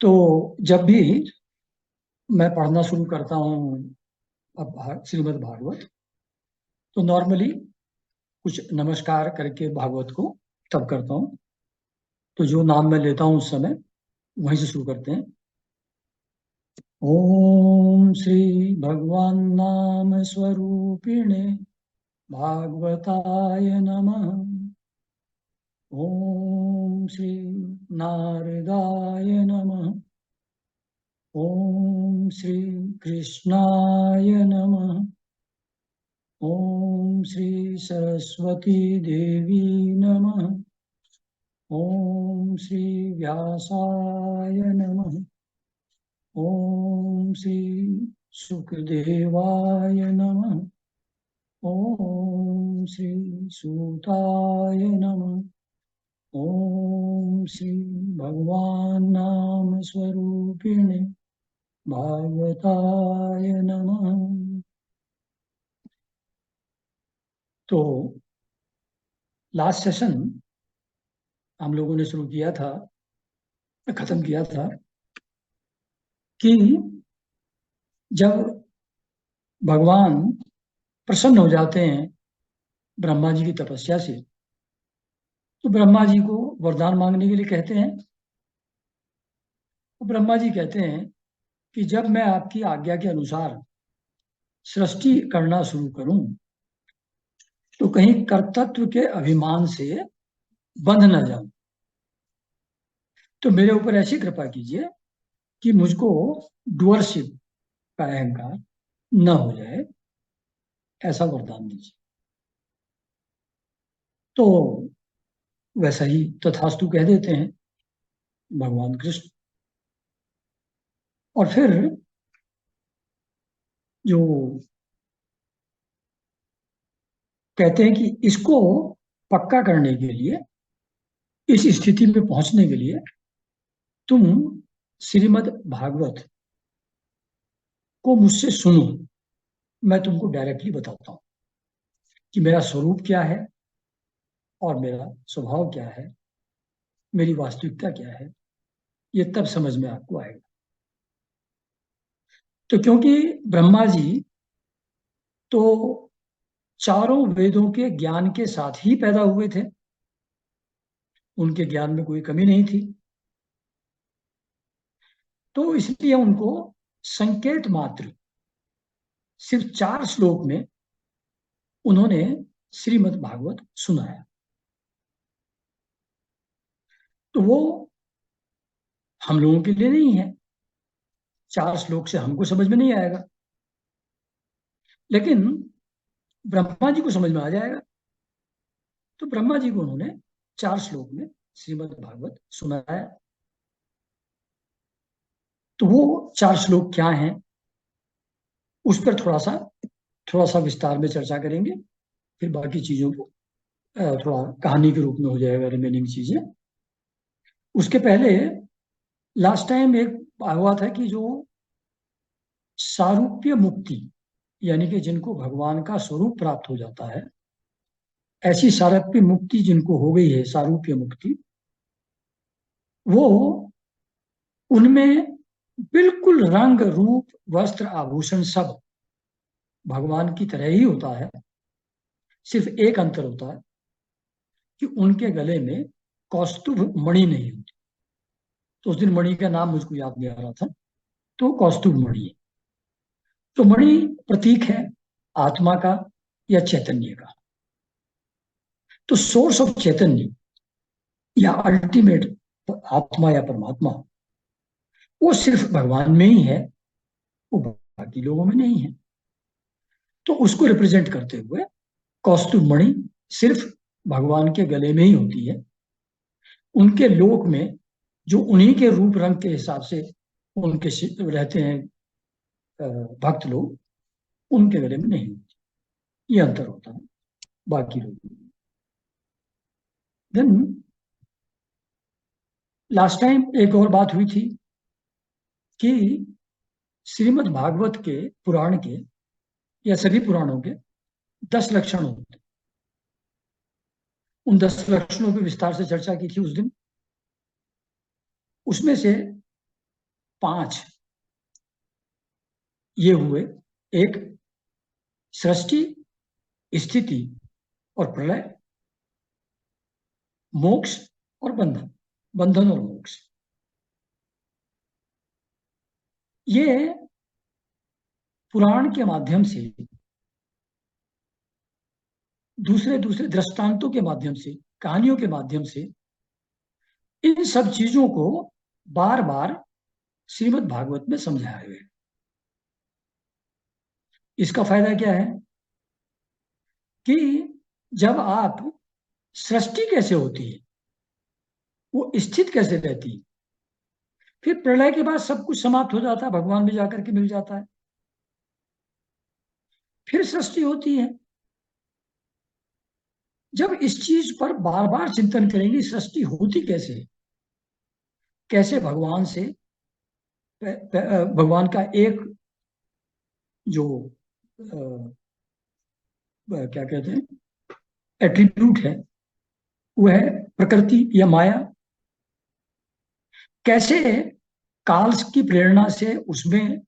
तो जब भी मैं पढ़ना शुरू करता हूँ अब श्रीमद् भागवत, तो नॉर्मली कुछ नमस्कार करके भागवत को तब करता हूँ। तो जो नाम मैं लेता हूँ उस समय वहीं से शुरू करते हैं। ओम श्री भगवान नाम स्वरूपिणे भागवताय नमः। ओम श्री नारदाय नमः। ओम श्री कृष्णाय नमः। ओम श्री सरस्वती देवी नमः। ओम श्री व्यासाय नमः। ओम श्री सुखदेवाय नमः। ओम श्री सूताय नमः। ओम श्री भगवान नाम स्वरूपिणे भागवताय नमः। तो लास्ट सेशन हम लोगों ने शुरू किया था, खत्म किया था कि जब भगवान प्रसन्न हो जाते हैं ब्रह्मा जी की तपस्या से, तो ब्रह्मा जी को वरदान मांगने के लिए कहते हैं। तो ब्रह्मा जी कहते हैं कि जब मैं आपकी आज्ञा के अनुसार सृष्टि करना शुरू करूं तो कहीं कर्तृत्व के अभिमान से बंध न जाऊं। तो मेरे ऊपर ऐसी कृपा कीजिए कि मुझको डुअरशिप का अहंकार न हो जाए, ऐसा वरदान दीजिए। तो वैसा ही तथास्तु कह देते हैं भगवान कृष्ण। और फिर जो कहते हैं कि इसको पक्का करने के लिए, इस स्थिति में पहुंचने के लिए तुम श्रीमद् भागवत को मुझसे सुनो। मैं तुमको डायरेक्टली बताता हूं कि मेरा स्वरूप क्या है और मेरा स्वभाव क्या है, मेरी वास्तविकता क्या है। ये तब समझ में आपको आएगा। तो क्योंकि ब्रह्मा जी तो चारों वेदों के ज्ञान के साथ ही पैदा हुए थे, उनके ज्ञान में कोई कमी नहीं थी। तो इसलिए उनको संकेत मात्र सिर्फ 4 श्लोक में उन्होंने श्रीमद् भागवत सुनाया। तो वो हम लोगों के लिए नहीं है, 4 श्लोक से हमको समझ में नहीं आएगा, लेकिन ब्रह्मा जी को समझ में आ जाएगा। तो ब्रह्मा जी को उन्होंने 4 श्लोक में श्रीमद् भागवत सुनाया। तो वो 4 श्लोक क्या हैं, उस पर थोड़ा सा विस्तार में चर्चा करेंगे। फिर बाकी चीजों को थोड़ा कहानी के रूप में हो जाएगा, रिमेनिंग चीजें। उसके पहले लास्ट टाइम एक हुआ था कि जो सारूप्य मुक्ति, यानी कि जिनको भगवान का स्वरूप प्राप्त हो जाता है, ऐसी सारूप्य मुक्ति जिनको हो गई है, सारूप्य मुक्ति, वो उनमें बिल्कुल रंग रूप वस्त्र आभूषण सब भगवान की तरह ही होता है। सिर्फ एक अंतर होता है कि उनके गले में कौस्तुभ मणि नहीं होती। तो उस दिन मणि का नाम मुझको याद नहीं आ रहा था, तो कौस्तुभ मणि है। तो मणि प्रतीक है आत्मा का या चैतन्य का। तो सोर्स ऑफ चैतन्य या अल्टीमेट आत्मा या परमात्मा, वो सिर्फ भगवान में ही है, वो बाकी लोगों में नहीं है। तो उसको रिप्रेजेंट करते हुए कौस्तुभ मणि सिर्फ भगवान के गले में ही होती है। उनके लोक में जो उन्हीं के रूप रंग के हिसाब से उनके रहते हैं भक्त लोग, उनके गले में नहीं होती। ये अंतर होता है बाकी लोगों में। देन लास्ट टाइम एक और बात हुई थी कि श्रीमद् भागवत के पुराण के या सभी पुराणों के 10 लक्षण होते हैं। उन 10 लक्षणों पर विस्तार से चर्चा की थी उस दिन। उसमें से 5 ये हुए। एक, सृष्टि, स्थिति और प्रलय, मोक्ष और बंधन, बंधन और मोक्ष। ये पुराण के माध्यम से, दूसरे दूसरे दृष्टांतों के माध्यम से, कहानियों के माध्यम से इन सब चीजों को बार बार श्रीमद् भागवत में समझाया गया है। इसका फायदा क्या है कि जब आप, सृष्टि कैसे होती है, वो स्थित कैसे रहती है, फिर प्रलय के बाद सब कुछ समाप्त हो जाता है, भगवान में जाकर के मिल जाता है, फिर सृष्टि होती है। जब इस चीज पर बार बार चिंतन करेंगे, सृष्टि होती कैसे, कैसे भगवान से, भगवान का एक जो क्या कहते हैं एट्रीब्यूट है, वो है प्रकृति या माया, कैसे काल की प्रेरणा से उसमें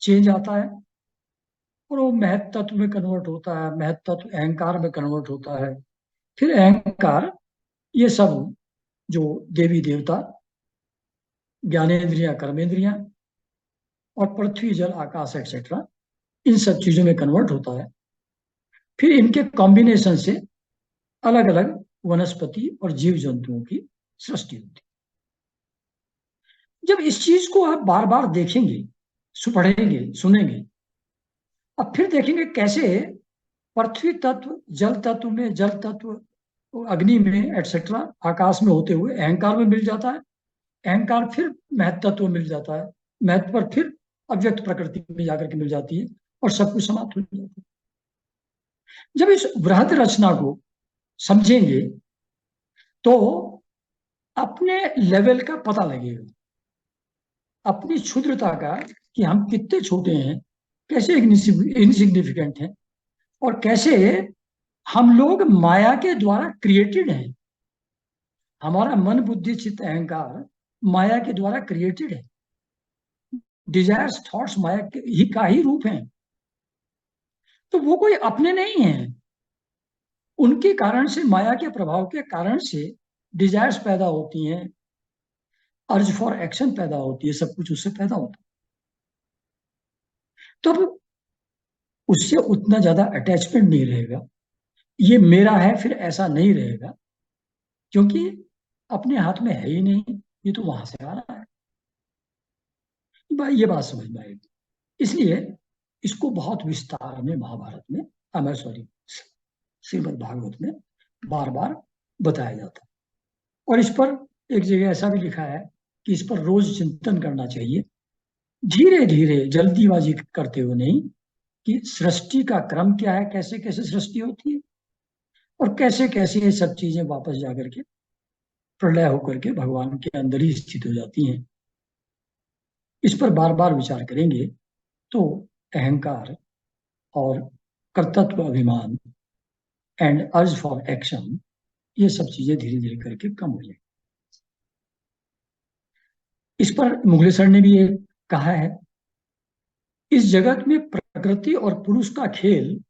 चेंज आता है और वो महत तत्व में कन्वर्ट होता है, महत तत्व अहंकार में कन्वर्ट होता है, फिर अहंकार, ये सब जो देवी देवता, ज्ञानेन्द्रियां, कर्मेंद्रियां और पृथ्वी जल आकाश एक्सेट्रा, इन सब चीजों में कन्वर्ट होता है। फिर इनके कॉम्बिनेशन से अलग अलग वनस्पति और जीव जंतुओं की सृष्टि होती है। जब इस चीज को आप बार बार देखेंगे, पढ़ेंगे, सुनेंगे, अब फिर देखेंगे कैसे पृथ्वी तत्व, जल तत्व में जल तत्व, अग्नि में एटसेट्रा, आकाश में होते हुए अहंकार में मिल जाता है, अहंकार फिर महत्व तत्व में मिल जाता है, महत्व पर फिर अव्यक्त प्रकृति में जाकर के मिल जाती है और सब कुछ समाप्त हो जाता है। जब इस बृहद रचना को समझेंगे तो अपने लेवल का पता लगेगा, अपनी क्षुद्रता का, कि हम कितने छोटे हैं, कैसे इनसिग्निफिकेंट हैं, और कैसे हम लोग माया के द्वारा क्रिएटेड हैं। हमारा मन, बुद्धि, चित्त, अहंकार माया के द्वारा क्रिएटेड है। डिजायर्स, थॉट्स माया के ही का ही रूप हैं। तो वो कोई अपने नहीं है, उनके कारण से, माया के प्रभाव के कारण से डिजायर्स पैदा होती हैं, अर्ज फॉर एक्शन पैदा होती है, सब कुछ उससे पैदा होता है। तो अब उससे उतना ज्यादा अटैचमेंट नहीं रहेगा, ये मेरा है फिर ऐसा नहीं रहेगा, क्योंकि अपने हाथ में है ही नहीं, ये तो वहां से आ रहा है। ये बात समझ में आएगी। इसलिए इसको बहुत विस्तार में महाभारत में, सॉरी, श्रीमद् भागवत में बार बार बताया जाता है। और इस पर एक जगह ऐसा भी लिखा है कि इस पर रोज चिंतन करना चाहिए, धीरे धीरे, जल्दीबाजी करते हुए नहीं, कि सृष्टि का क्रम क्या है, कैसे कैसे सृष्टि होती है और कैसे कैसे ये सब चीजें वापस जाकर के प्रलय होकर के भगवान के अंदर ही स्थित हो जाती हैं। इस पर बार बार विचार करेंगे तो अहंकार और कर्तृत्व अभिमान एंड अर्ज फॉर एक्शन, ये सब चीजें धीरे धीरे करके कम हो जाएंगी। इस पर मुगले सर ने भी ये कहा है, इस जगत में प्रकृति और पुरुष का खेल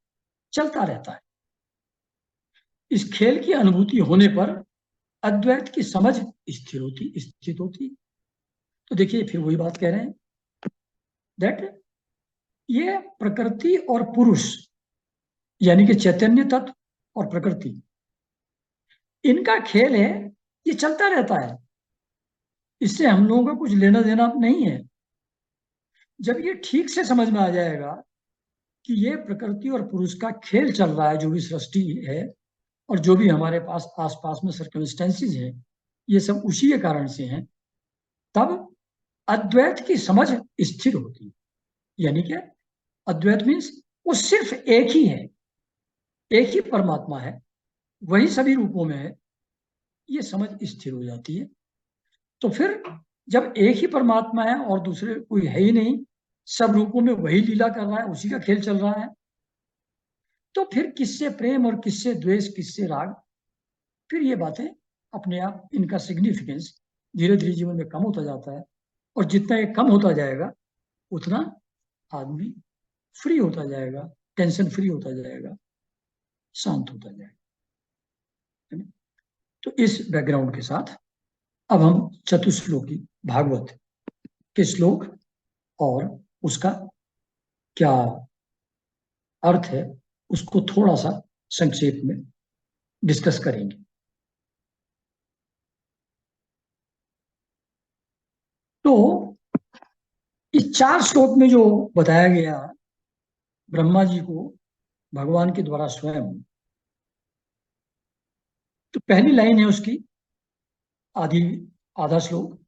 चलता रहता है। इस खेल की अनुभूति होने पर अद्वैत की समझ स्थित होती। तो देखिए फिर वही बात कह रहे हैं, दैट ये प्रकृति और पुरुष, यानी कि चैतन्य तत्व और प्रकृति, इनका खेल है, ये चलता रहता है, इससे हम लोगों का कुछ लेना देना नहीं है। जब ये ठीक से समझ में आ जाएगा कि ये प्रकृति और पुरुष का खेल चल रहा है, जो भी सृष्टि है और जो भी हमारे पास आसपास में सर्कमस्टेंसेज है, ये सब उसी के कारण से हैं, तब अद्वैत की समझ स्थिर होती है। यानी क्या, अद्वैत मीन्स वो सिर्फ एक ही है, एक ही परमात्मा है, वही सभी रूपों में है, ये समझ स्थिर हो जाती है। तो फिर जब एक ही परमात्मा है और दूसरे कोई है ही नहीं, सब रूपों में वही लीला कर रहा है, उसी का खेल चल रहा है, तो फिर किससे प्रेम और किससे द्वेष, किससे राग, फिर ये बातें अपने आप, इनका सिग्निफिकेंस धीरे धीरे जीवन में कम होता जाता है। और जितना ये कम होता जाएगा उतना आदमी फ्री होता जाएगा, टेंशन फ्री होता जाएगा, शांत होता जाएगा, है ना? तो इस बैकग्राउंड के साथ अब हम चतुश्लोकी भागवत के श्लोक और उसका क्या अर्थ है उसको थोड़ा सा संक्षेप में डिस्कस करेंगे। तो इस 4 श्लोक में जो बताया गया ब्रह्मा जी को भगवान के द्वारा स्वयं, तो पहली लाइन है उसकी, आदि आधा श्लोक,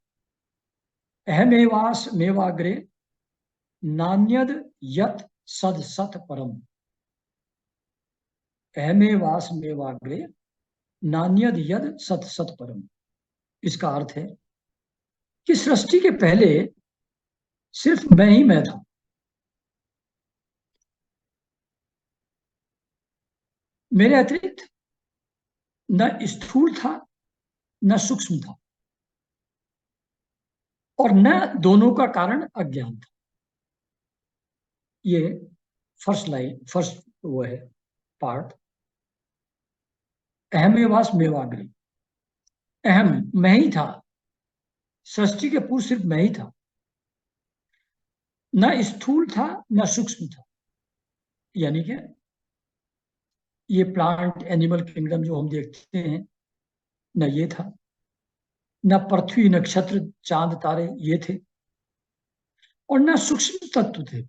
अहमेवास मेवाग्रे नान्यद यत सद सत परम। अहमेवास मेवाग्रे नान्यद यद सत सत परम। इसका अर्थ है कि सृष्टि के पहले सिर्फ मैं ही मैं था। मेरे अतिरिक्त न स्थूल था न सूक्ष्म था, और न दोनों का कारण अज्ञान था। ये फर्स्ट लाइन, फर्स्ट वो है पार्ट, अहमेवास मेवाग्रे। अहम मैं ही था, सृष्टि के पूर्व सिर्फ मैं ही था, न स्थूल था न सूक्ष्म था। यानी कि ये प्लांट एनिमल किंगडम जो हम देखते हैं, न ये था, न पृथ्वी नक्षत्र चांद तारे ये थे, और न सूक्ष्म तत्व थे,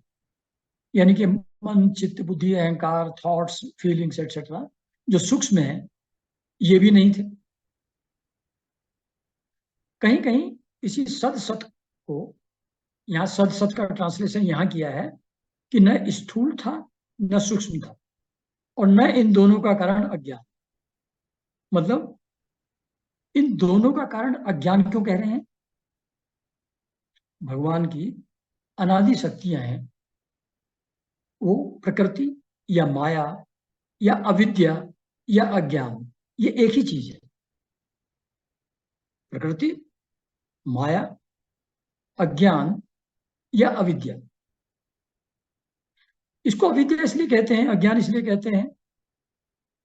यानी कि मन चित्त बुद्धि अहंकार थॉट्स फीलिंग्स एक्सेट्रा जो सूक्ष्म है ये भी नहीं थे। कहीं कहीं इसी सद सत को, यहाँ सद सत का ट्रांसलेशन यहाँ किया है कि न स्थूल था न सूक्ष्म था, और न इन दोनों का कारण अज्ञान। मतलब इन दोनों का कारण अज्ञान क्यों कह रहे हैं? भगवान की अनादि शक्तियां हैं, वो प्रकृति या माया या अविद्या या अज्ञान, ये एक ही चीज है। प्रकृति, माया, अज्ञान या अविद्या। इसको अविद्या इसलिए कहते हैं, अज्ञान इसलिए कहते हैं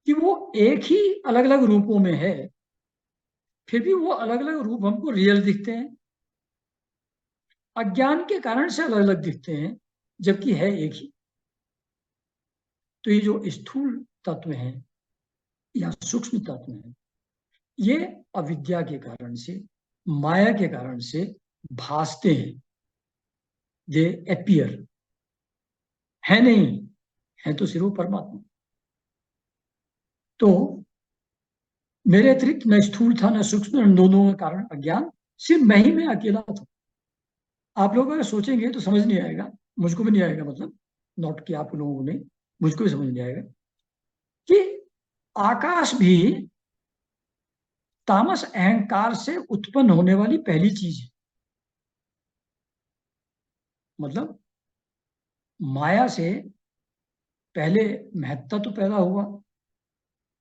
कि वो एक ही अलग अलग रूपों में है, फिर भी वो अलग अलग रूप हमको रियल दिखते हैं। अज्ञान के कारण से अलग अलग दिखते हैं, जबकि है एक ही। तो ये जो स्थूल तत्व हैं या सूक्ष्म तत्व हैं, ये अविद्या के कारण से, माया के कारण से भासते हैं। दे एपियर, है नहीं, है तो सिर्फ परमात्मा। तो मेरे अतिरिक्त न स्थूल था न सूक्ष्म, इन दोनों के कारण अज्ञान, सिर्फ मैं ही मैं अकेला था। आप लोग अगर सोचेंगे तो समझ नहीं आएगा, मुझको भी नहीं आएगा, मतलब नॉट कि आप लोगों को नहीं, मुझको भी समझ नहीं आएगा कि आकाश भी तामस अहंकार से उत्पन्न होने वाली पहली चीज है। मतलब माया से पहले महत्ता तो पैदा हुआ,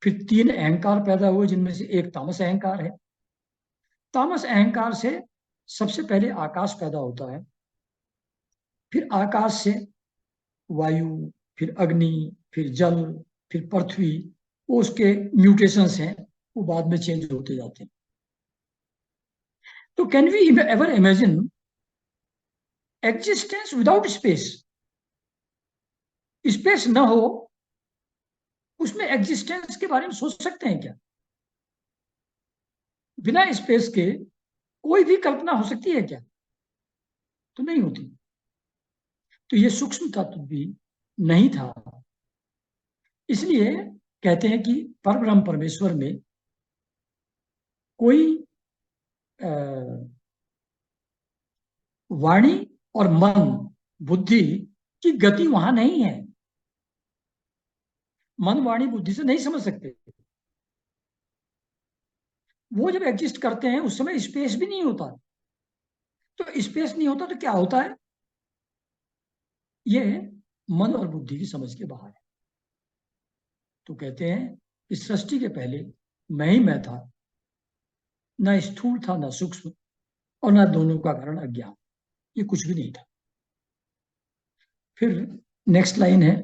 फिर 3 अहंकार पैदा हुए जिनमें से एक तामस अहंकार है। तामस अहंकार से सबसे पहले आकाश पैदा होता है, फिर आकाश से वायु, फिर अग्नि, फिर जल, फिर पृथ्वी। वो उसके म्यूटेशंस हैं, वो बाद में चेंज होते जाते हैं। तो can we ever imagine existence without space? Space ना हो उसमें एग्जिस्टेंस के बारे में सोच सकते हैं क्या? बिना स्पेस के कोई भी कल्पना हो सकती है क्या? तो नहीं होती। तो ये सूक्ष्म तत्व भी नहीं था। इसलिए कहते हैं कि परब्रह्म परमेश्वर में कोई वाणी और मन, बुद्धि की गति वहां नहीं है। मन वाणी बुद्धि से नहीं समझ सकते। वो जब एग्जिस्ट करते हैं उस समय स्पेस भी नहीं होता। तो स्पेस नहीं होता तो क्या होता है? ये मन और बुद्धि की समझ के बाहर है। तो कहते हैं कि सृष्टि के पहले मैं ही मैं था, न स्थूल था न सूक्ष्म, और न दोनों का कारण अज्ञान। ये कुछ भी नहीं था। फिर नेक्स्ट लाइन है,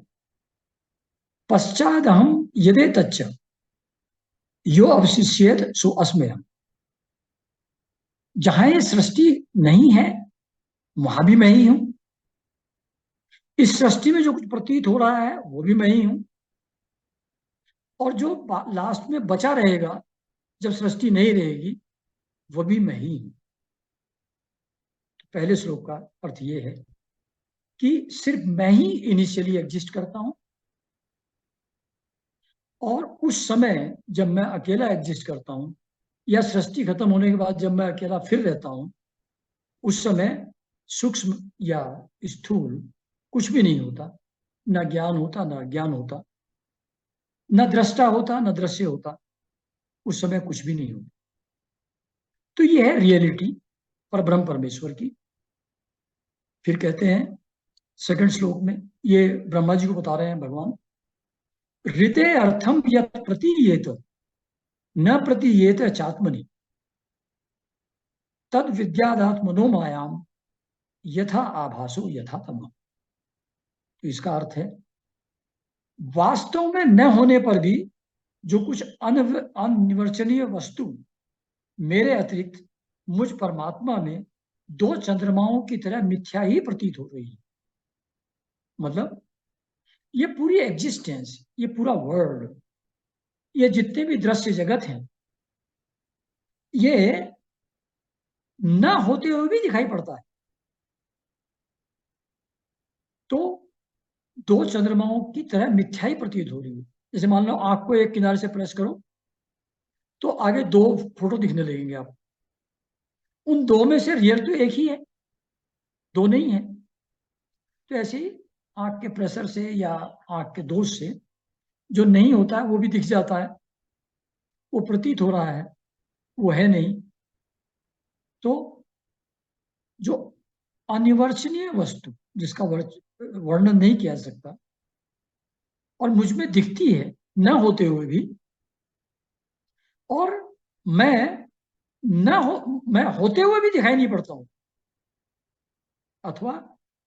पश्चात हम यदे तच्च यो अवशिष्येत सो अस्मयम्। जहां ये सृष्टि नहीं है वहां भी मैं ही हूं, इस सृष्टि में जो कुछ प्रतीत हो रहा है वो भी मैं ही हूं, और जो लास्ट में बचा रहेगा जब सृष्टि नहीं रहेगी वो भी मैं ही हूं। पहले श्लोक का अर्थ ये है कि सिर्फ मैं ही इनिशियली एग्जिस्ट करता हूं, और उस समय जब मैं अकेला एग्जिस्ट करता हूं या सृष्टि खत्म होने के बाद जब मैं अकेला फिर रहता हूं, उस समय सूक्ष्म या स्थूल कुछ भी नहीं होता, ना ज्ञान होता ना अज्ञान होता, न दृष्टा होता न दृश्य होता, उस समय कुछ भी नहीं होता। तो ये है रियलिटी परब्रह्म परमेश्वर की। फिर कहते हैं सेकंड श्लोक में, ये ब्रह्मा जी को बता रहे हैं भगवान, हृदय अर्थम यत् प्रतीयेत न प्रतीयेत चात्मनि तद विद्यादात्मनो मायाम यथा आभासो यथा तम। तो इसका अर्थ है, वास्तव में न होने पर भी जो कुछ अनिर्वचनीय वस्तु मेरे अतिरिक्त मुझ परमात्मा में दो चंद्रमाओं की तरह मिथ्या ही प्रतीत हो रही है। मतलब ये पूरी एग्जिस्टेंस, ये पूरा वर्ल्ड, ये जितने भी दृश्य जगत हैं, ये न होते हुए भी दिखाई पड़ता है। तो दो चंद्रमाओं की तरह मिथ्या ही प्रतीत हो रही है। जैसे मान लो आंख को एक किनारे से प्रेस करो तो आगे दो फोटो दिखने लगेंगे आप, उन दो में से रियल तो एक ही है, दो नहीं है। तो ऐसे ही आंख के प्रेशर से या आंख के दोष से जो नहीं होता है वो भी दिख जाता है, वो प्रतीत हो रहा है, वो है नहीं। तो जो अनिवर्चनीय वस्तु जिसका वर्णन नहीं किया जा सकता और मुझ में दिखती है न होते हुए भी, और मैं मैं होते हुए भी दिखाई नहीं पड़ता हूं, अथवा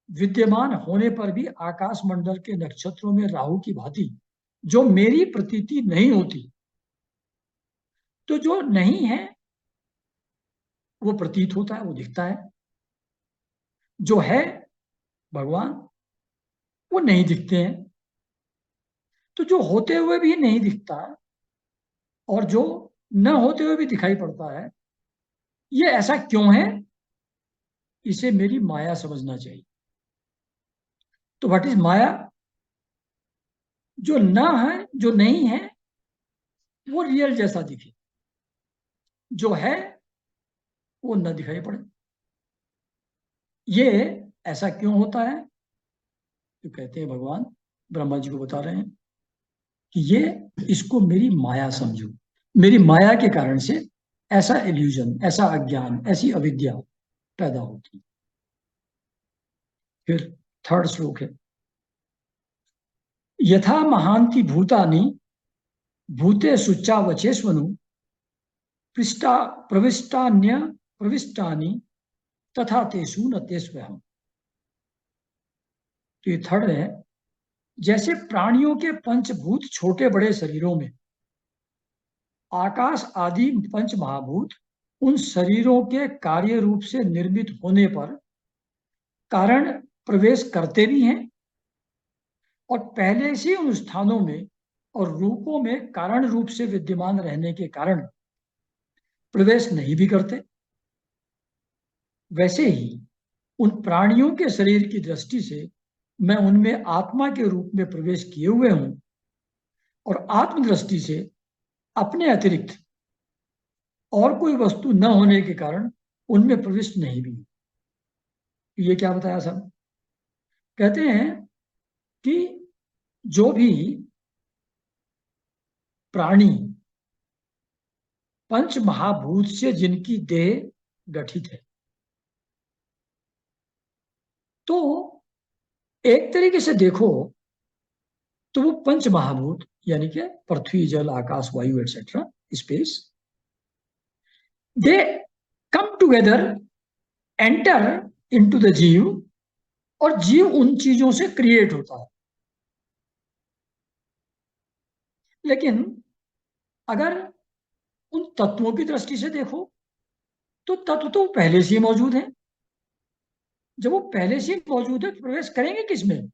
विद्यमान होने पर भी आकाश मंडल के नक्षत्रों में राहु की भांति जो मेरी प्रतीति नहीं होती, तो जो नहीं है वो प्रतीत होता है, वो दिखता है। जो है भगवान वो नहीं दिखते हैं। तो जो होते हुए भी नहीं दिखता और जो न होते हुए भी दिखाई पड़ता है, ये ऐसा क्यों है, इसे मेरी माया समझना चाहिए। तो व्हाट इज माया? जो न है, जो नहीं है, वो रियल जैसा दिखे, जो है वो न दिखाई पड़े। ये ऐसा क्यों होता है? तो कहते हैं भगवान ब्रह्मा जी को बता रहे हैं कि ये, इसको मेरी माया समझो, मेरी माया के कारण से ऐसा इल्यूजन, ऐसा अज्ञान, ऐसी अविद्या पैदा होती। फिर थर्ड श्लोक है, यथा महांति भूतानि भूते सुच्चा वचेस्वनु पृष्ठा प्रविष्टान्य प्रविष्टानि तथा तेसु न तेस्वहम। तो ये थर्ड है, जैसे प्राणियों के पंचभूत छोटे बड़े शरीरों में आकाश आदि पंच महाभूत उन शरीरों के कार्य रूप से निर्मित होने पर कारण प्रवेश करते भी हैं, और पहले से उन स्थानों में और रूपों में कारण रूप से विद्यमान रहने के कारण प्रवेश नहीं भी करते। वैसे ही उन प्राणियों के शरीर की दृष्टि से मैं उनमें आत्मा के रूप में प्रवेश किए हुए हूं, और आत्मदृष्टि से अपने अतिरिक्त और कोई वस्तु न होने के कारण उनमें प्रविष्ट नहीं भी। ये क्या बताया सब? कहते हैं कि जो भी प्राणी पंच महाभूत से जिनकी देह गठित है, तो एक तरीके से देखो तो वो पंच महाभूत यानी कि पृथ्वी जल आकाश वायु etcetera space, they come together, enter into the जीव, और जीव उन चीजों से क्रिएट होता है। लेकिन अगर उन तत्वों की दृष्टि से देखो तो तत्व तो पहले से ही मौजूद है। जब वो पहले से ही मौजूद है तो प्रवेश करेंगे किसमें?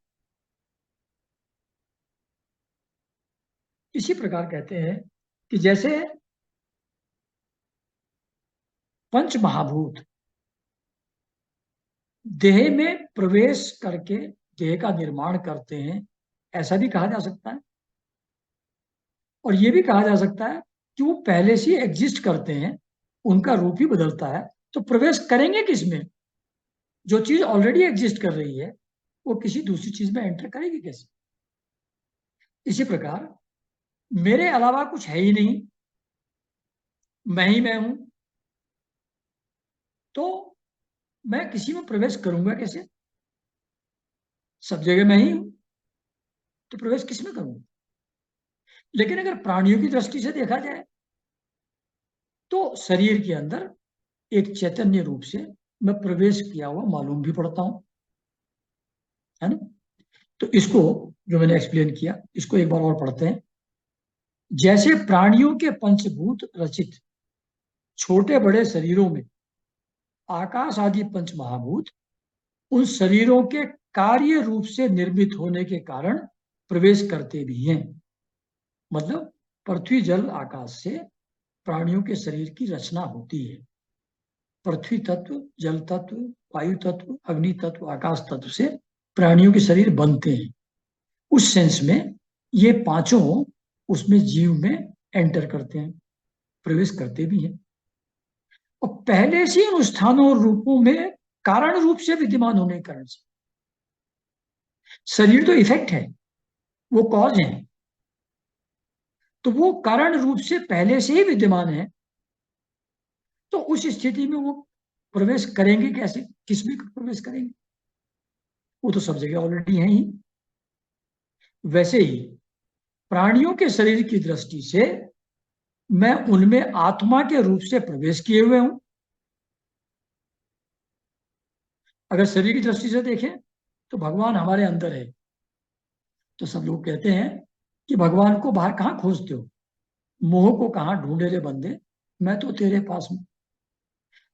इसी प्रकार कहते हैं कि जैसे पंच महाभूत देह में प्रवेश करके देह का निर्माण करते हैं, ऐसा भी कहा जा सकता है। और यह भी कहा जा सकता है कि वो पहले से एग्जिस्ट करते हैं, उनका रूप ही बदलता है, तो प्रवेश करेंगे किसमें? जो चीज ऑलरेडी एग्जिस्ट कर रही है वो किसी दूसरी चीज में एंटर करेगी कैसे? इसी प्रकार मेरे अलावा कुछ है ही नहीं, मैं ही मैं हूं, तो मैं किसी में प्रवेश करूंगा कैसे? सब जगह मैं ही हूं, तो प्रवेश किस में करूंगा? लेकिन अगर प्राणियों की दृष्टि से देखा जाए तो शरीर के अंदर एक चैतन्य रूप से मैं प्रवेश किया हुआ मालूम भी पड़ता हूं, है ना? तो इसको जो मैंने एक्सप्लेन किया, इसको एक बार और पढ़ते हैं। जैसे प्राणियों के पंचभूत रचित छोटे बड़े शरीरों में आकाश आदि पंच महाभूत उन शरीरों के कार्य रूप से निर्मित होने के कारण प्रवेश करते भी हैं। मतलब पृथ्वी जल आकाश से प्राणियों के शरीर की रचना होती है। पृथ्वी तत्व, जल तत्व, वायु तत्व, अग्नि तत्व, आकाश तत्व से प्राणियों के शरीर बनते हैं। उस सेंस में ये पांचों उसमें जीव में एंटर करते हैं, प्रवेश करते भी हैं। और पहले से उन स्थानों और रूपों में कारण रूप से विद्यमान होने के कारण से, शरीर तो इफेक्ट है, वो कॉज है, तो वो कारण रूप से पहले से ही विद्यमान है। तो उस स्थिति में वो प्रवेश करेंगे कैसे? किसमें प्रवेश करेंगे? वो तो सब जगह ऑलरेडी है ही। वैसे ही प्राणियों के शरीर की दृष्टि से मैं उनमें आत्मा के रूप से प्रवेश किए हुए हूं। अगर शरीर की दृष्टि से देखें तो भगवान हमारे अंदर है, तो सब लोग कहते हैं कि भगवान को बाहर कहां खोजते हो, मोह को कहां ढूंढे रे बंदे, मैं तो तेरे पास हूं,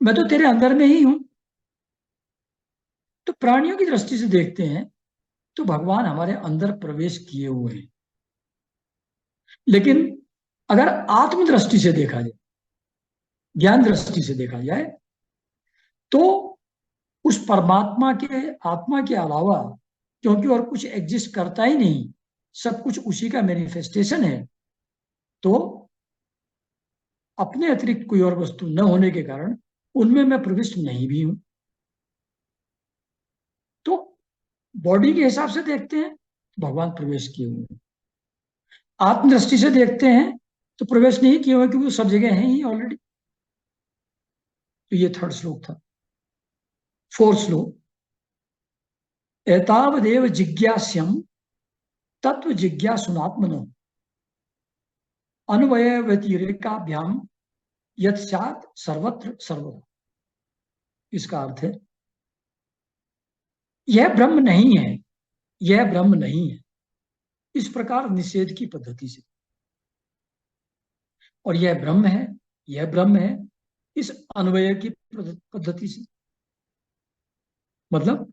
मैं तो तेरे अंदर में ही हूं। तो प्राणियों की दृष्टि से देखते हैं तो भगवान हमारे अंदर प्रवेश किए हुए हैं। लेकिन अगर आत्म दृष्टि से देखा जाए, ज्ञान दृष्टि से देखा जाए, तो उस परमात्मा के, आत्मा के अलावा क्योंकि और कुछ एग्जिस्ट करता ही नहीं, सब कुछ उसी का मैनिफेस्टेशन है, तो अपने अतिरिक्त कोई और वस्तु न होने के कारण उनमें मैं प्रविष्ट नहीं भी हूं। तो बॉडी के हिसाब से देखते हैं भगवान प्रवेश किए हुए हैं, आत्मदृष्टि से देखते हैं तो प्रवेश नहीं किए हुए क्योंकि वो सब जगह है ही ऑलरेडी। तो ये थर्ड श्लोक था। फोर्थ श्लोक, एतावदेव जिज्ञास्यम तत्व जिज्ञासुनात्मनो अन्वय व्यतिरेकाभ्याम यत् स्यात् सर्वत्र सर्वदा। इसका अर्थ है यह ब्रह्म नहीं है, यह ब्रह्म नहीं है, इस प्रकार निषेध की पद्धति से, और यह ब्रह्म है, यह ब्रह्म है इस अन्वय की पद्धति से। मतलब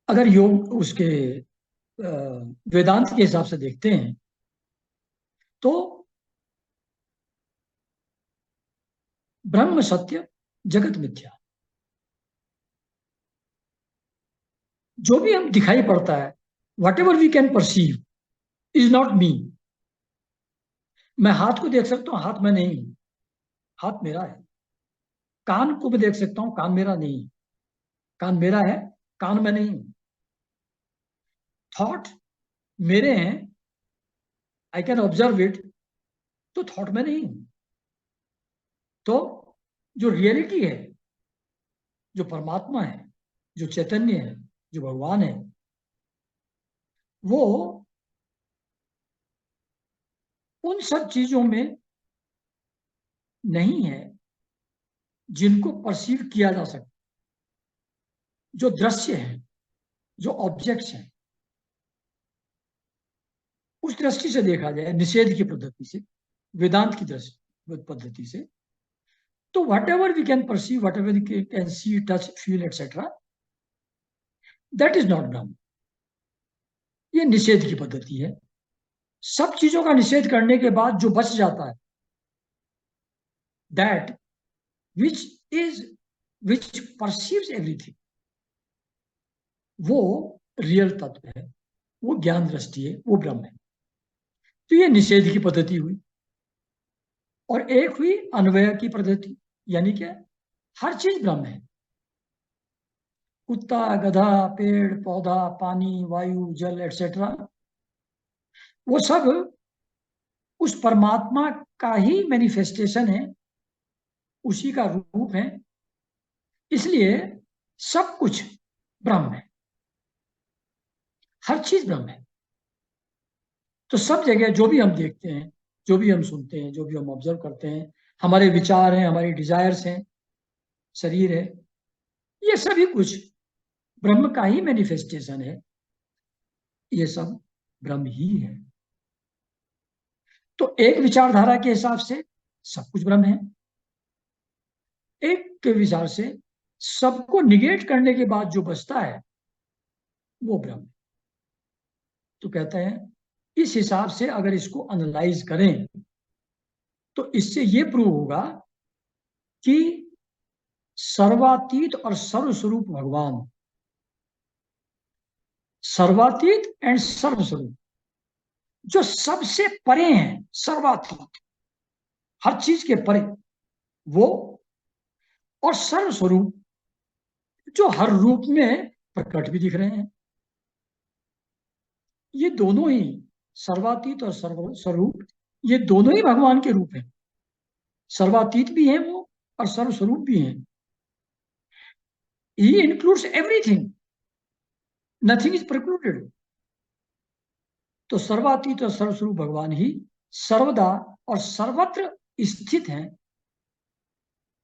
अगर योग उसके वेदांत के हिसाब से देखते हैं तो ब्रह्म सत्य, जगत मिथ्या। जो भी हम दिखाई पड़ता है, whatever we can perceive is not me. मैं हाथ को देख सकता हूं, हाथ मैं नहीं हूं, हाथ मेरा है। कान को मैं देख सकता हूं, कान मेरा नहीं, कान मेरा है, कान मैं नहीं हूं। थॉट मेरे हैं, आई कैन ऑब्जर्व इट, तो थॉट में नहीं हूं। तो जो रियलिटी है, जो परमात्मा है, जो चैतन्य है, जो भगवान है, वो उन सब चीजों में नहीं है जिनको परसीव किया जा सकता। जो दृश्य है, जो ऑब्जेक्ट्स हैं, उस दृष्टि से देखा जाए, निषेध की पद्धति से, वेदांत की दृष्टि पद्धति से, तो whatever we can perceive, whatever we can see, touch, feel etcetera, that is not Brahman. ये निषेध की पद्धति है। सब चीजों का निषेध करने के बाद जो बच जाता है, that which is, which perceives everything, वो रियल तत्व है, वो ज्ञान दृष्टि है, वो ब्रह्म है। तो ये निषेध की पद्धति हुई। और एक हुई अन्वय की पद्धति, यानी क्या, हर चीज ब्रह्म है। कुत्ता, गधा, पेड़ पौधा, पानी, वायु, जल एटसेट्रा, वो सब उस परमात्मा का ही मैनिफेस्टेशन है, उसी का रूप है। इसलिए सब कुछ ब्रह्म है, हर चीज ब्रह्म है। तो सब जगह जो भी हम देखते हैं, जो भी हम सुनते हैं, जो भी हम ऑब्जर्व करते हैं, हमारे विचार हैं, हमारी डिजायर्स हैं, शरीर है, ये सभी कुछ ब्रह्म का ही मैनिफेस्टेशन है। ये सब ब्रह्म ही है। तो एक विचारधारा के हिसाब से सब कुछ ब्रह्म है, एक के विचार से सबको निगेट करने के बाद जो बचता है वो ब्रह्म है। तो कहते हैं इस हिसाब से अगर इसको एनालाइज करें तो इससे ये प्रूव होगा कि सर्वातीत और सर्वस्वरूप भगवान, सर्वातीत एंड सर्वस्वरूप, जो सबसे परे हैं, सर्वातीत, हर चीज के परे वो, और सर्वस्वरूप, जो हर रूप में प्रकट भी दिख रहे हैं। ये दोनों ही, सर्वातीत और सर्वस्वरूप, ये दोनों ही भगवान के रूप हैं। सर्वातीत भी हैं वो और सर्वस्वरूप भी हैं। He includes everything, nothing is precluded. तो सर्वातीत और सर्वस्वरूप भगवान ही सर्वदा और सर्वत्र स्थित हैं।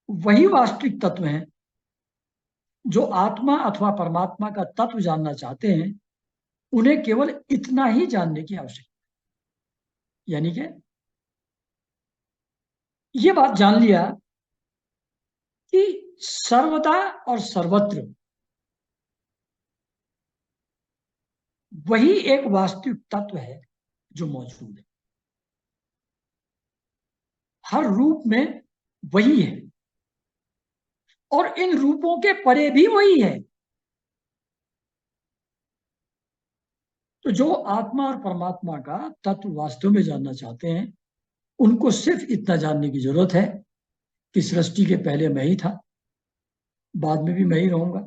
वही वास्तविक तत्व हैं। जो आत्मा अथवा परमात्मा का तत्व जानना चाहते हैं, उन्हें केवल इतना ही जानने की आवश्यकता, यानी कि ये बात जान लिया कि सर्वदा और सर्वत्र वही एक वास्तविक तत्व है जो मौजूद है, हर रूप में वही है, और इन रूपों के परे भी वही है। तो जो आत्मा और परमात्मा का तत्व वास्तव में जानना चाहते हैं, उनको सिर्फ इतना जानने की जरूरत है कि सृष्टि के पहले मैं ही था, बाद में भी मैं ही रहूंगा।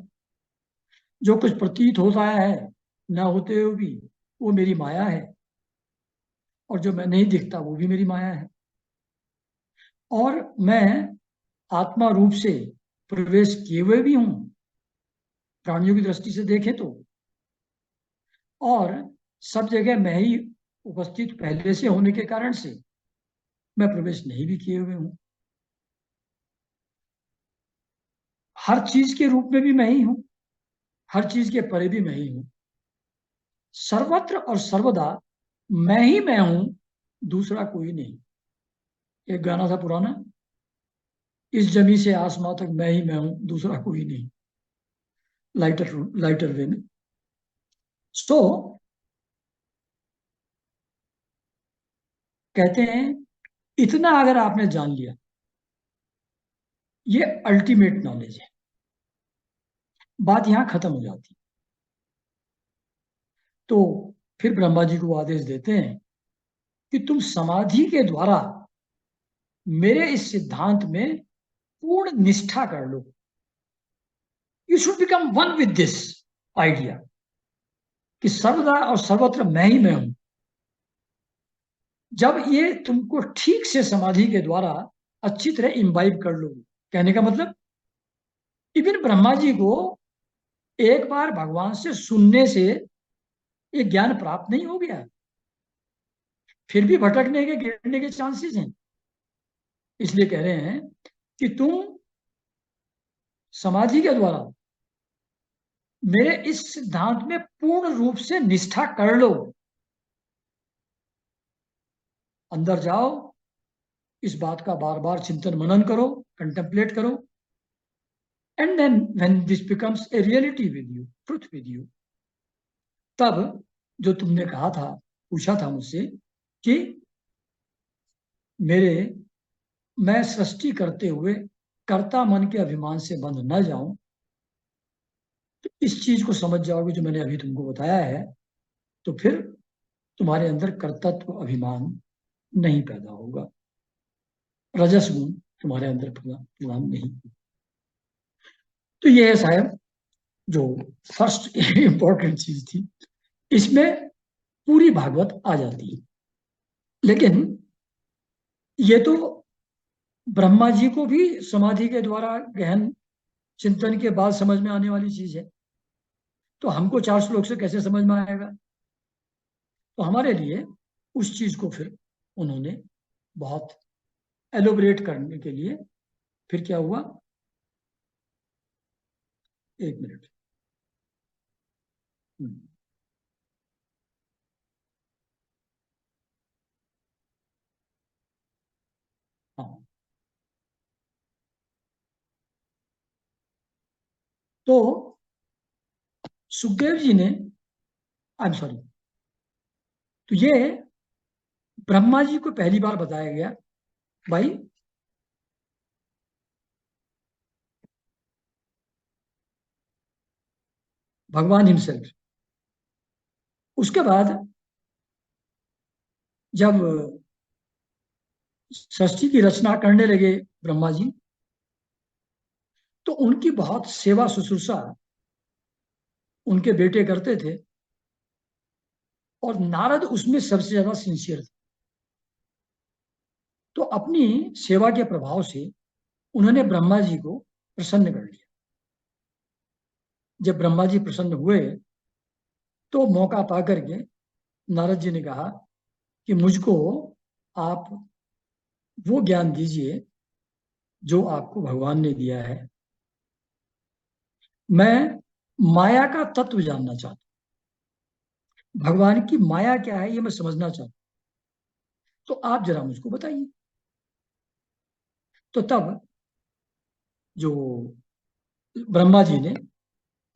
जो कुछ प्रतीत होता है ना होते हुए भी, वो मेरी माया है, और जो मैं नहीं दिखता वो भी मेरी माया है। और मैं आत्मा रूप से प्रवेश किए हुए भी हूं, प्राणियों की दृष्टि से देखें तो, और सब जगह मैं ही उपस्थित पहले से होने के कारण से मैं प्रवेश नहीं भी किए हुए हूं। हर चीज के रूप में भी मैं ही हूं, हर चीज के परे भी मैं ही हूं। सर्वत्र और सर्वदा मैं हूं, दूसरा कोई नहीं। एक गाना था पुराना, इस जमी से आसमां तक मैं हूं, दूसरा कोई नहीं, लाइटर लाइटर वे में। सो कहते हैं इतना अगर आपने जान लिया, ये अल्टीमेट नॉलेज है, बात यहां खत्म हो जाती। तो फिर ब्रह्मा जी को आदेश देते हैं कि तुम समाधि के द्वारा मेरे इस सिद्धांत में पूर्ण निष्ठा कर लो। You should become one with this idea कि सर्वदा और सर्वत्र मैं हूं। जब ये तुमको ठीक से समाधि के द्वारा अच्छी तरह इम्बाइब कर लो, कहने का मतलब इवन ब्रह्मा जी को एक बार भगवान से सुनने से ये ज्ञान प्राप्त नहीं हो गया, फिर भी भटकने के, गिरने के चांसेस हैं। इसलिए कह रहे हैं कि तुम समाधि के द्वारा मेरे इस सिद्धांत में पूर्ण रूप से निष्ठा कर लो, अंदर जाओ, इस बात का बार बार चिंतन मनन करो, कंटेम्पलेट करो, and then when this becomes a reality with you, truth with you, तब जो तुमने कहा था, पूछा था मुझसे कि मेरे मैं सृष्टि करते हुए कर्ता मन के अभिमान से बंध न जाऊं, तो इस चीज को समझ जाओगे जो मैंने अभी तुमको बताया है, तो फिर तुम्हारे अंदर कर्तत्व अभिमान नहीं पैदा होगा, रजस गुण तुम्हारे अंदर प्रदान नहीं। तो ये है शायद जो फर्स्ट इंपॉर्टेंट चीज थी, इसमें पूरी भागवत आ जाती है। लेकिन ये तो ब्रह्मा जी को भी समाधि के द्वारा गहन चिंतन के बाद समझ में आने वाली चीज है, तो हमको 4 श्लोक से कैसे समझ में आएगा? तो हमारे लिए उस चीज को फिर उन्होंने बहुत एलोबरेट करने के लिए फिर क्या हुआ, एक मिनट। हम्म, हाँ, तो सुखदेव जी ने, आई एम सॉरी, तो ये ब्रह्मा जी को पहली बार बताया गया, भाई भगवान हिमसेल्फ। उसके बाद जब सृष्टि की रचना करने लगे ब्रह्मा जी, तो उनकी बहुत सेवा शुश्रूषा उनके बेटे करते थे, और नारद उसमें सबसे ज्यादा सिंसियर थे। तो अपनी सेवा के प्रभाव से उन्होंने ब्रह्मा जी को प्रसन्न कर लिया। जब ब्रह्मा जी प्रसन्न हुए, तो मौका पा करके नारद जी ने कहा कि मुझको आप वो ज्ञान दीजिए जो आपको भगवान ने दिया है, मैं माया का तत्व जानना चाहता हूं, भगवान की माया क्या है ये मैं समझना चाहता हूं, तो आप जरा मुझको बताइए। तो तब जो ब्रह्मा जी ने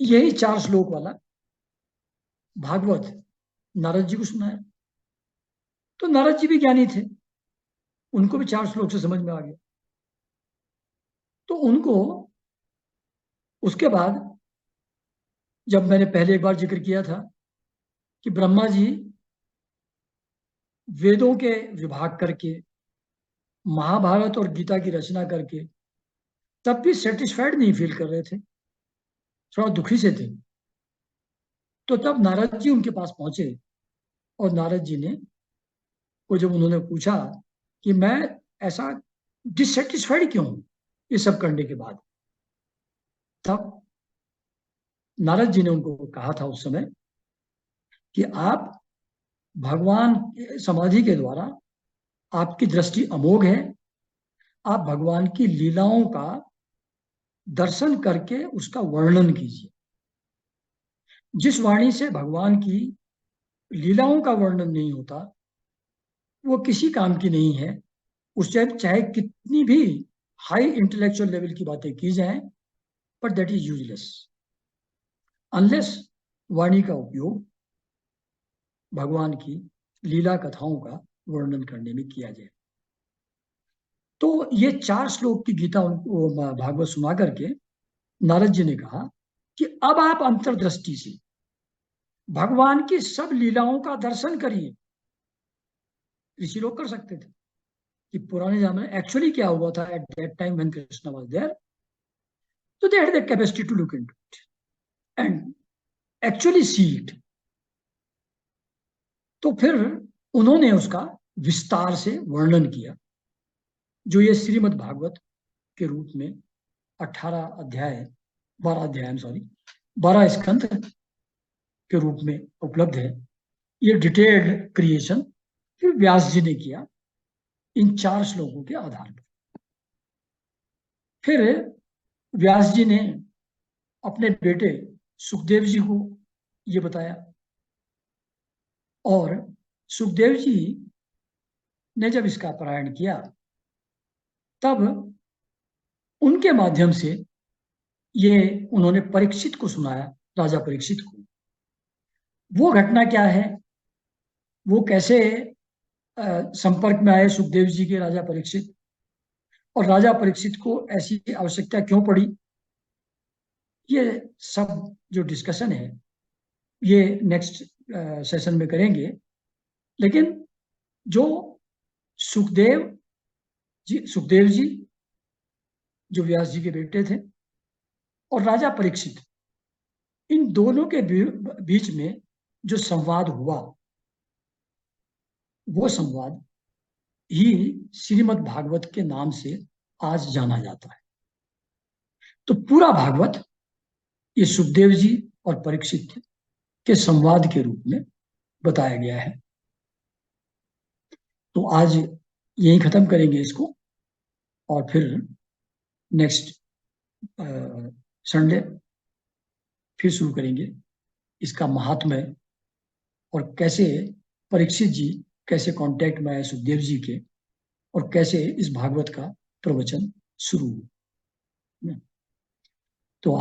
यही 4 श्लोक वाला भागवत नारद जी को सुनाया। तो नारद जी भी ज्ञानी थे, उनको भी 4 श्लोक से समझ में आ गया। तो उनको उसके बाद, जब मैंने पहले एक बार जिक्र किया था कि ब्रह्मा जी वेदों के विभाग करके, महाभारत और गीता की रचना करके, तब भी सेटिस्फाइड नहीं फील कर रहे थे, थोड़ा दुखी से थे। तो तब नारद जी उनके पास पहुंचे, और नारद जी ने को जब उन्होंने पूछा कि मैं ऐसा डिससेटिस्फाइड क्यों हूं ये सब करने के बाद, तब नारद जी ने उनको कहा था उस समय कि आप भगवान समाधि के द्वारा, आपकी दृष्टि अमोघ है, आप भगवान की लीलाओं का दर्शन करके उसका वर्णन कीजिए। जिस वाणी से भगवान की लीलाओं का वर्णन नहीं होता, वो किसी काम की नहीं है। उससे चाहे कितनी भी हाई इंटेलेक्चुअल लेवल की बातें की जाएं, but that is useless unless वाणी का उपयोग भगवान की लीला कथाओं का वर्णन करने में किया जाए। तो ये 4 श्लोक की गीता उनको भागवत सुना करके नारद जी ने कहा कि अब आप अंतर्दृष्टि से भगवान की सब लीलाओं का दर्शन करिए। ऋषि लोग कर सकते थे, कि पुराने जमाने में एक्चुअली क्या हुआ था at that time when Krishna was there, तो they had the capacity to look into it and actually see it. तो फिर उन्होंने उसका विस्तार से वर्णन किया, जो ये श्रीमद् भागवत के रूप में 18 अध्याय, 12 अध्याय, सॉरी 12 स्कंध के रूप में उपलब्ध है। ये डिटेल्ड क्रिएशन फिर व्यास जी ने किया इन 4 श्लोकों के आधार पर। फिर व्यास जी ने अपने बेटे सुखदेव जी को ये बताया, और सुखदेव जी ने जब इसका पारायण किया तब उनके माध्यम से ये उन्होंने परीक्षित को सुनाया, राजा परीक्षित को। वो घटना क्या है, वो कैसे संपर्क में आए सुखदेव जी के राजा परीक्षित, और राजा परीक्षित को ऐसी आवश्यकता क्यों पड़ी, ये सब जो डिस्कशन है ये नेक्स्ट सेशन में करेंगे। लेकिन जो सुखदेव जी जो व्यास जी के बेटे थे, और राजा परीक्षित, इन दोनों के बीच में जो संवाद हुआ, वो संवाद ही श्रीमद् भागवत के नाम से आज जाना जाता है। तो पूरा भागवत ये सुखदेव जी और परीक्षित के संवाद के रूप में बताया गया है। तो आज यही खत्म करेंगे इसको, और फिर नेक्स्ट संडे फिर शुरू करेंगे इसका महात्म्य, और कैसे परीक्षित जी कैसे कांटेक्ट में आए सुखदेव जी के, और कैसे इस भागवत का प्रवचन शुरू हुआ। तो आज